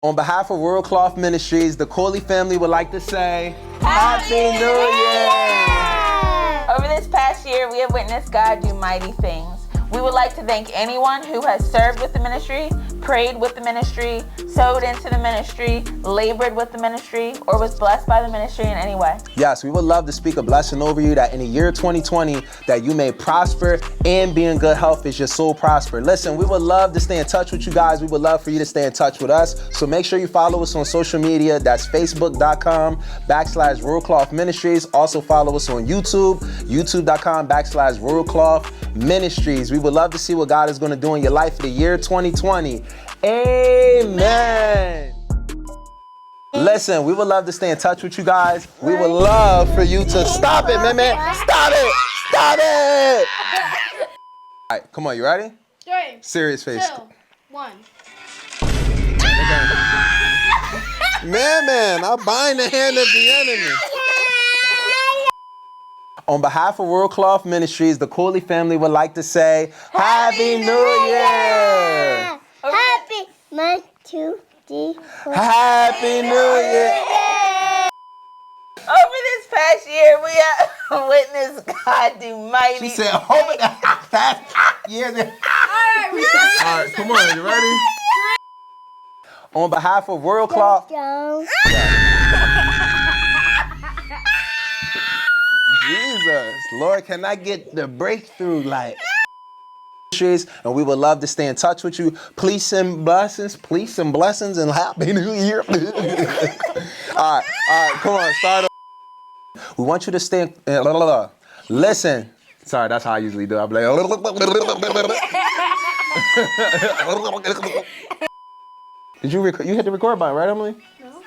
On behalf of World Cloth Ministries, the Corley family would like to say, Happy New Year! Over this past year, we have witnessed God do mighty things. We would like to thank anyone who has served with the ministry, prayed with the ministry, sowed into the ministry, labored with the ministry, or was blessed by the ministry in any way. Yes, we would love to speak a blessing over you that in the year 2020 that you may prosper and be in good health as your soul prosper. Listen, we would love to stay in touch with you guys. We would love for you to stay in touch with us. So make sure you follow us on social media. That's facebook.com/World Cloth Ministries. Also follow us on YouTube, youtube.com/World Cloth Ministries. We would love to see what God is going to do in your life for the year 2020. Amen. Listen, we would love to stay in touch with you guys. We would love for you to stop it, man. Stop it. Stop it. All right, come on. You ready? 3, Serious face. 2, 1. Man, I bind the hand of the enemy. On behalf of World Cloth Ministries, the Corley family would like to say, Happy New Year! Happy 1, 2, 3, 4. Happy New Year! Over this past year, we have witnessed God do mighty She said, over the past year. All right, come on, you ready? On behalf of World Cloth... Jesus, Lord, can I get the breakthrough like... And we would love to stay in touch with you. Please send blessings, and Happy New Year. All right, come on, start over. We want you to stay listen. Sorry, that's how I usually do. I'm like, Did you hit the record button, right, Emily? No.